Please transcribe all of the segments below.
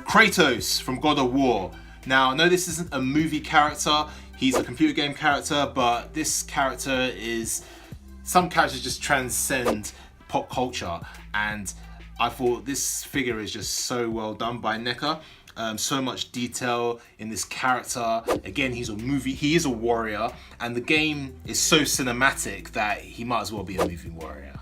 Kratos from God of War. Now, I know this isn't a movie character, he's a computer game character, but this character is, some characters just transcend pop culture, and I thought this figure is just so well done by Neca. So much detail in this character. Again, he is a warrior, and the game is so cinematic that he might as well be a movie warrior.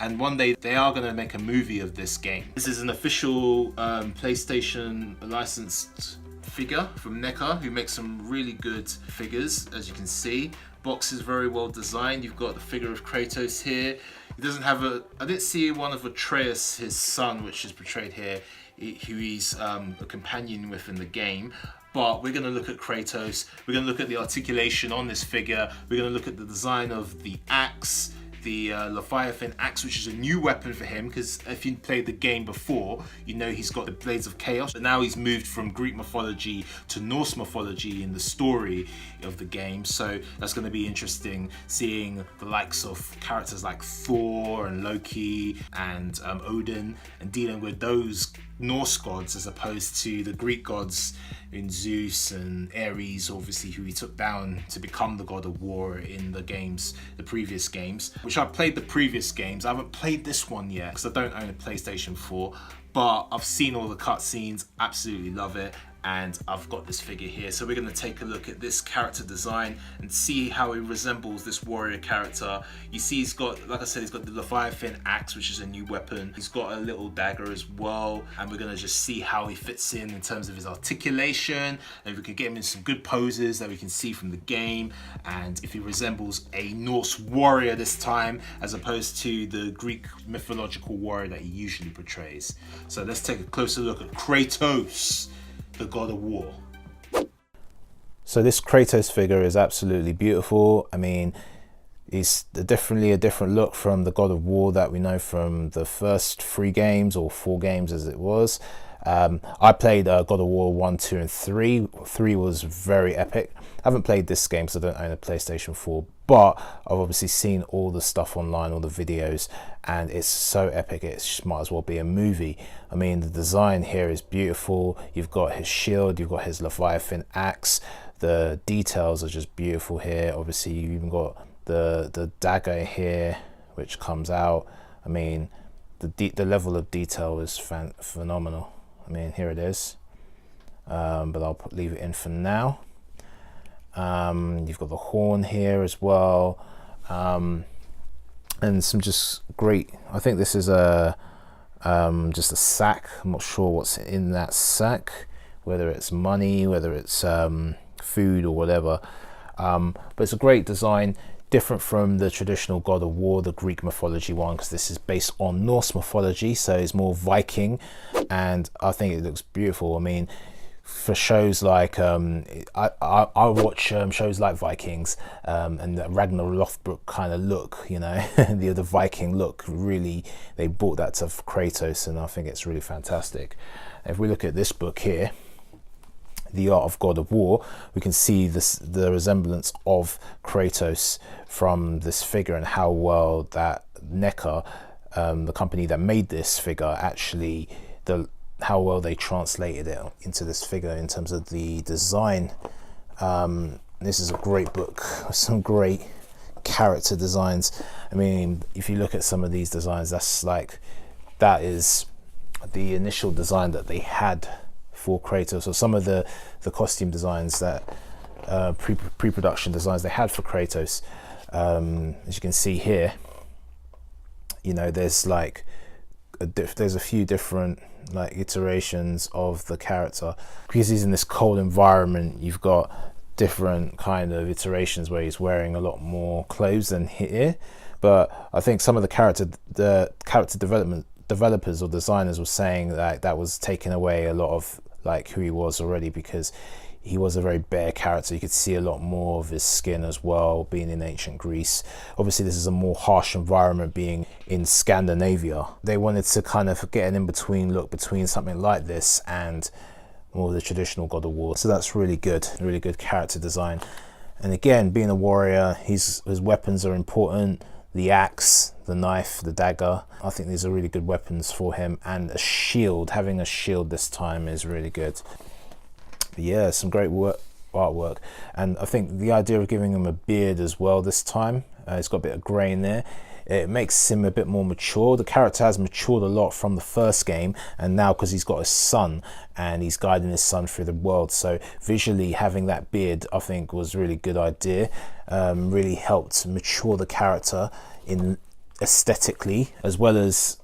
And one day they are going to make a movie of this game. This is an official PlayStation licensed figure from Neca, who makes some really good figures, as you can see. Box is very well designed. You've got the figure of Kratos here. He doesn't have I didn't see one of Atreus, his son, which is portrayed here, who he's a companion with in the game. But we're going to look at Kratos, we're going to look at the articulation on this figure, we're going to look at the design of the axe, the Leviathan Axe, which is a new weapon for him, because if you played the game before, you know he's got the Blades of Chaos, but now he's moved from Greek mythology to Norse mythology in the story of the game. So that's going to be interesting, seeing the likes of characters like Thor and Loki and Odin, and dealing with those Norse gods as opposed to the Greek gods in Zeus and Ares, obviously, who he took down to become the god of war in the games, the previous games, which I played the previous games. I haven't played this one yet because I don't own a PlayStation 4, but I've seen all the cutscenes, absolutely love it. And I've got this figure here. So we're going to take a look at this character design and see how he resembles this warrior character. You see he's got, like I said, he's got the Leviathan Axe, which is a new weapon. He's got a little dagger as well. And we're going to just see how he fits in terms of his articulation. And if we can get him in some good poses that we can see from the game. And if he resembles a Norse warrior this time, as opposed to the Greek mythological warrior that he usually portrays. So let's take a closer look at Kratos, the god of war. So this Kratos figure is absolutely beautiful. I mean, it's definitely a different look from the god of war that we know from the first 3 games, or 4 games as it was. I played God of War 1, 2 and 3. 3 was very epic. I haven't played this game because I don't own a PlayStation 4, but I've obviously seen all the stuff online, all the videos, and it's so epic it might as well be a movie. I mean, the design here is beautiful. You've got his shield, you've got his Leviathan Axe. The details are just beautiful here. Obviously, you've even got the dagger here, which comes out. I mean, the level of detail is phenomenal. I mean, here it is, but I'll leave it in for now. You've got the horn here as well, and some just great, I think this is just a sack. I'm not sure what's in that sack, whether it's money, whether it's food or whatever, but it's a great design, different from the traditional God of War, the Greek mythology one, because this is based on Norse mythology, so it's more Viking, and I think it looks beautiful. I mean, for shows like I watch shows like Vikings, and the Ragnar Lothbrok kind of look, you know, the Viking look, really they brought that to Kratos, and I think it's really fantastic. If we look at this book here, The Art of God of War, we can see the resemblance of Kratos from this figure, and how well that Neca, the company that made this figure, actually how well they translated it into this figure in terms of the design. This is a great book, some great character designs. I mean, if you look at some of these designs, that is the initial design that they had for Kratos, or some of the costume designs that pre-production designs they had for Kratos. As you can see here, you know, there's a few different iterations of the character, because he's in this cold environment. You've got different kind of iterations where he's wearing a lot more clothes than here, but I think some of the character developers or designers were saying that was taking away a lot of who he was already, because he was a very bare character. You could see a lot more of his skin as well, being in ancient Greece. Obviously, this is a more harsh environment, being in Scandinavia. They wanted to kind of get an in-between look between something like this and more the traditional God of War. So that's really good character design. And again, being a warrior, his weapons are important. the axe, the knife, the dagger. I think these are really good weapons for him, and a shield. Having a shield this time is really good. But yeah, some great artwork, and I think the idea of giving him a beard as well this time, it's got a bit of grey in there. It makes him a bit more mature. The character has matured a lot from the first game, and now because he's got a son and he's guiding his son through the world, so visually having that beard I think was a really good idea. Really helped mature the character in aesthetically, as well as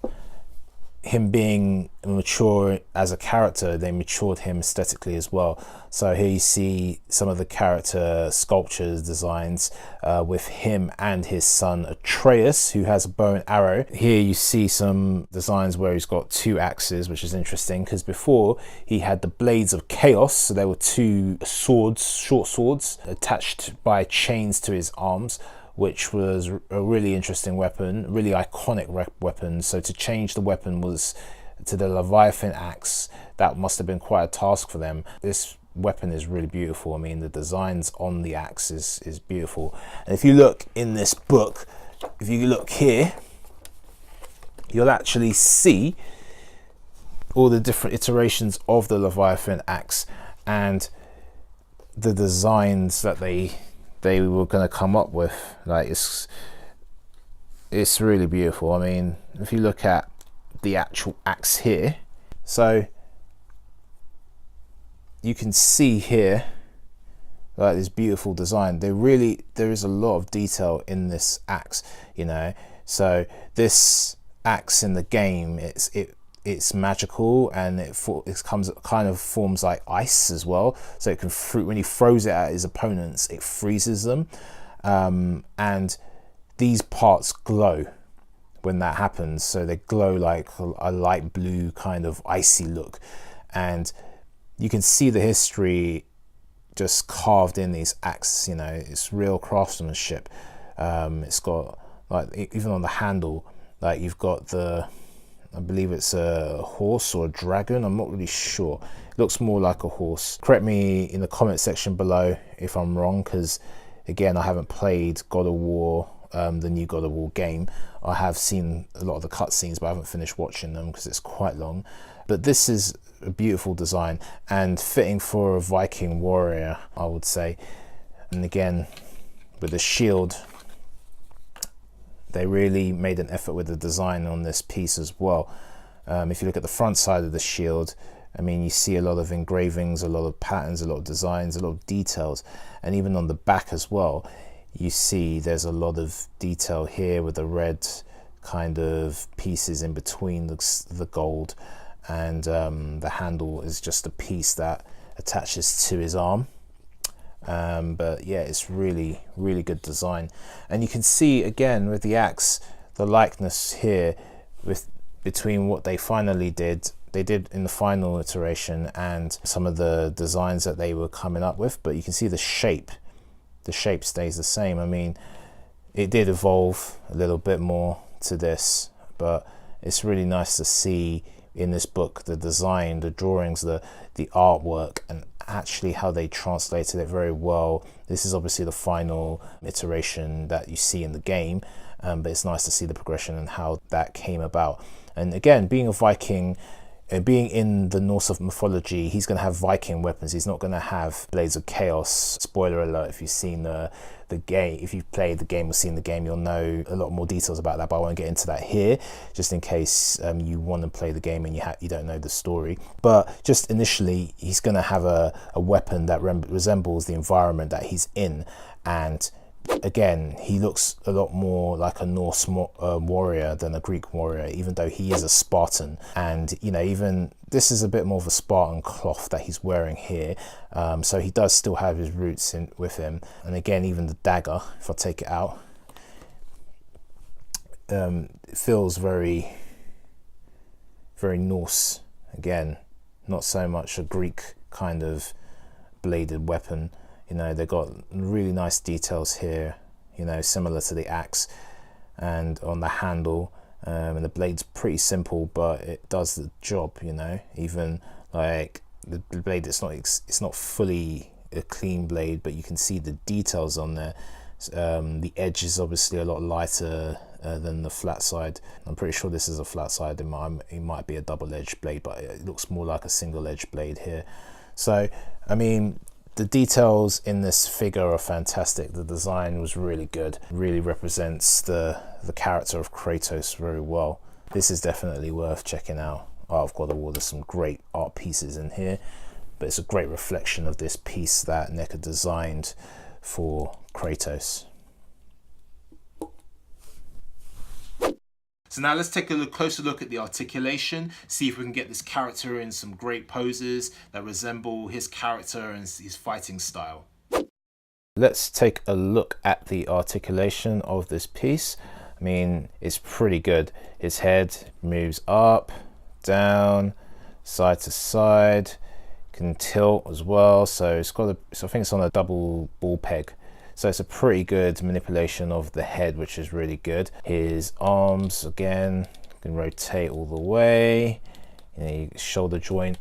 him being mature as a character. They matured him aesthetically as well. So here you see some of the character sculptures designs with him and his son Atreus, who has a bow and arrow. Here you see some designs where he's got two axes, which is interesting because before he had the blades of chaos, so there were two swords, short swords attached by chains to his arms, which was a really interesting weapon, really iconic weapon. So to change the weapon was to the Leviathan Axe. That must have been quite a task for them. This weapon is really beautiful. I mean, the designs on the axe is beautiful. And if you look in this book, if you look here, you'll actually see all the different iterations of the Leviathan Axe and the designs that they were going to come up with. Like, it's really beautiful. I mean, if you look at the actual axe here, so you can see here like this beautiful design. There is a lot of detail in this axe, you know. So this axe in the game, it's magical, and it kind of forms like ice as well. So it can when he throws it at his opponents, it freezes them, and these parts glow when that happens. So they glow like a light blue kind of icy look, and you can see the history just carved in these axes. You know, it's real craftsmanship. It's got, like, even on the handle, like, you've got I believe it's a horse or a dragon, I'm not really sure. It looks more like a horse. Correct me in the comment section below if I'm wrong, because again, I haven't played God of War, the new God of War game. I have seen a lot of the cutscenes, but I haven't finished watching them because it's quite long. But this is a beautiful design and fitting for a Viking warrior, I would say. And again, with the shield, they really made an effort with the design on this piece as well. If you look at the front side of the shield, I mean, you see a lot of engravings, a lot of patterns, a lot of designs, a lot of details. And even on the back as well, you see there's a lot of detail here with the red kind of pieces in between the gold. And the handle is just a piece that attaches to his arm. But yeah, it's really good design, and you can see again with the axe the likeness here between what they did in the final iteration and some of the designs that they were coming up with. But you can see the shape stays the same. I mean, it did evolve a little bit more to this, but it's really nice to see in this book the design, the drawings, the artwork, and actually how they translated it very well. This is obviously the final iteration that you see in the game, but it's nice to see the progression and how that came about. And again, being a Viking, being in the Norse mythology, he's going to have Viking weapons. He's not going to have blades of chaos. Spoiler alert, if you've seen the game, if you've played the game or seen the game, you'll know a lot more details about that, but I won't get into that here, just in case you want to play the game and you don't know the story. But just initially, he's going to have a weapon that resembles the environment that he's in, and again, he looks a lot more like a Norse warrior than a Greek warrior, even though he is a Spartan. And you know, even this is a bit more of a Spartan cloth that he's wearing here, so he does still have his roots with him. And again, even the dagger, if I take it out, it feels very Norse. Again, not so much a Greek kind of bladed weapon. You know, they've got really nice details here, you know, similar to the axe, and on the handle, and the blade's pretty simple, but it does the job, you know. Even like the blade, it's not fully a clean blade, but you can see the details on there. The edge is obviously a lot lighter than the flat side. I'm pretty sure this is a flat side. It might be a double-edged blade, but it looks more like a single-edged blade here. So, I mean, the details in this figure are fantastic. The design was really good. Really represents the character of Kratos very well. This is definitely worth checking out. Oh, I've got to order some great art pieces in here, but it's a great reflection of this piece that Neca designed for Kratos. So now let's take a closer look at the articulation, see if we can get this character in some great poses that resemble his character and his fighting style. Let's take a look at the articulation of this piece. I mean, it's pretty good. His head moves up, down, side to side, can tilt as well. So it's got so I think it's on a double ball peg. So it's a pretty good manipulation of the head, which is really good. His arms, again, can rotate all the way. You know, shoulder joint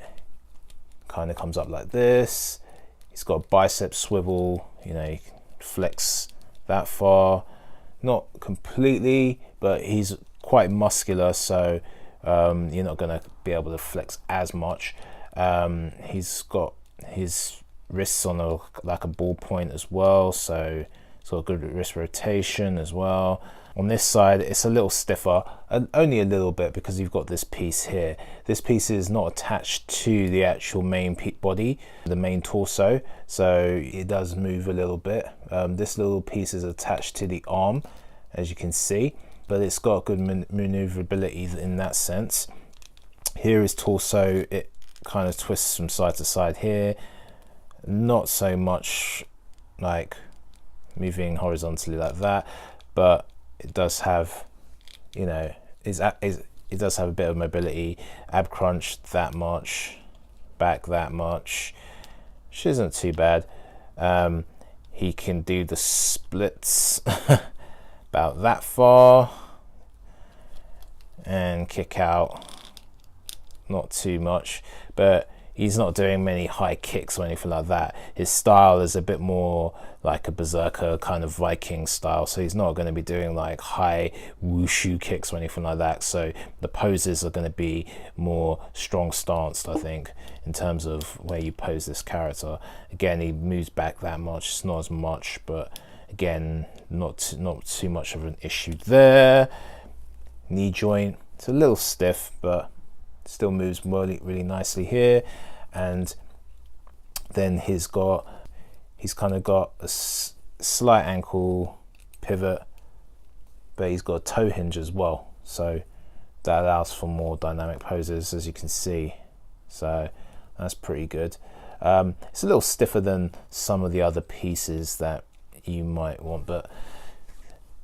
kind of comes up like this. He's got a bicep swivel, you know, you can flex that far. Not completely, but he's quite muscular, so you're not gonna be able to flex as much. He's got his wrists on like a ball point as well, so it's got good wrist rotation as well. On this side it's a little stiffer, and only a little bit, because you've got this piece here. This piece is not attached to the actual main body, the main torso, so it does move a little bit. This little piece is attached to the arm, as you can see, but it's got good maneuverability in that sense. Here is torso, it kind of twists from side to side here. Not so much like moving horizontally like that, but it does have, you know, it does have a bit of mobility. Ab crunch that much, back that much, which isn't too bad. He can do the splits about that far and kick out, not too much, but he's not doing many high kicks or anything like that. His style is a bit more like a berserker kind of Viking style, so he's not going to be doing like high wushu kicks or anything like that. So the poses are going to be more strong stanced, I think, in terms of where you pose this character. Again, he moves back that much, it's not as much, but again, not too much of an issue there. Knee joint, it's a little stiff, but still moves really nicely here. And then he's kind of got a slight ankle pivot, but he's got a toe hinge as well, so that allows for more dynamic poses, as you can see. So that's pretty good. It's a little stiffer than some of the other pieces that you might want, but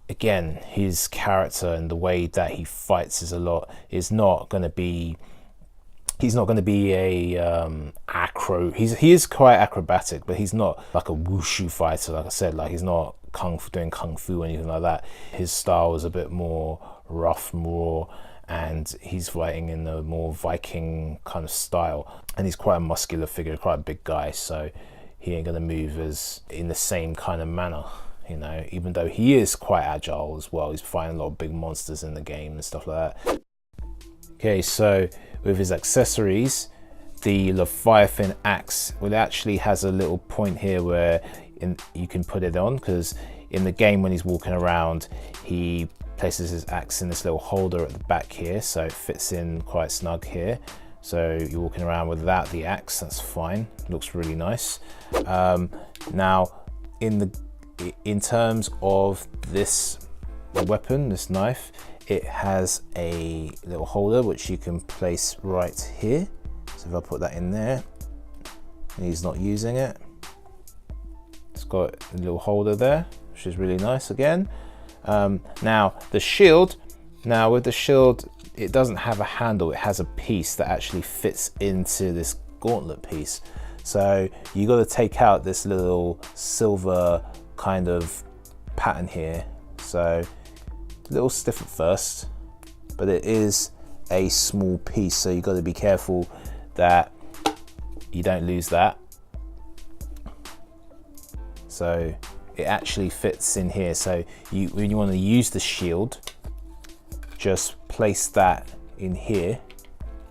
again, his character and the way that he fights is not going to be. He's not going to be a he is quite acrobatic, but he's not like a wushu fighter, like I said. Like, he's not doing kung fu or anything like that. His style is a bit more rough, raw, and he's fighting in the more Viking kind of style. And he's quite a muscular figure, quite a big guy, so he ain't going to move as in the same kind of manner, you know, even though he is quite agile as well. He's fighting a lot of big monsters in the game and stuff like that. Okay, so with his accessories, the Leviathan Axe, well, it actually has a little point here where you can put it on, because in the game when he's walking around, he places his axe in this little holder at the back here, so it fits in quite snug here. So you're walking around without the axe, that's fine, looks really nice. Now, in terms of this weapon, this knife, it has a little holder which you can place right here. So if I put that in there, and he's not using it, it's got a little holder there, which is really nice again. Now the shield, with the shield, it doesn't have a handle, it has a piece that actually fits into this gauntlet piece. So you got to take out this little silver kind of pattern here. So a little stiff at first, but it is a small piece, so you got to be careful that you don't lose that. So it actually fits in here. So when you want to use the shield, just place that in here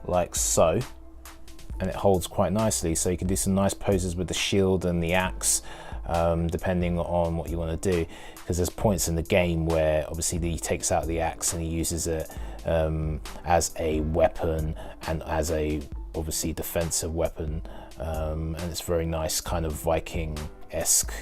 like so, and it holds quite nicely. So you can do some nice poses with the shield and the axe, depending on what you want to do, because there's points in the game where obviously he takes out the axe and he uses it as a weapon and as a obviously defensive weapon, and it's very nice, kind of Viking-esque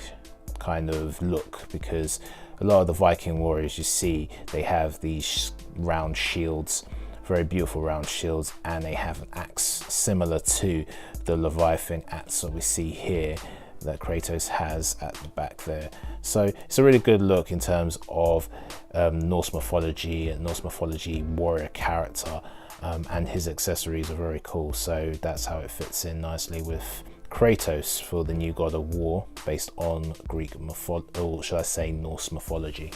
kind of look, because a lot of the Viking warriors you see, they have these round shields, very beautiful round shields, and they have an axe similar to the Leviathan Axe that we see here that Kratos has at the back there. So it's a really good look in terms of Norse mythology and Norse mythology warrior character, and his accessories are very cool. So that's how it fits in nicely with Kratos for the new God of War, based on Greek mythology, or should I say Norse mythology.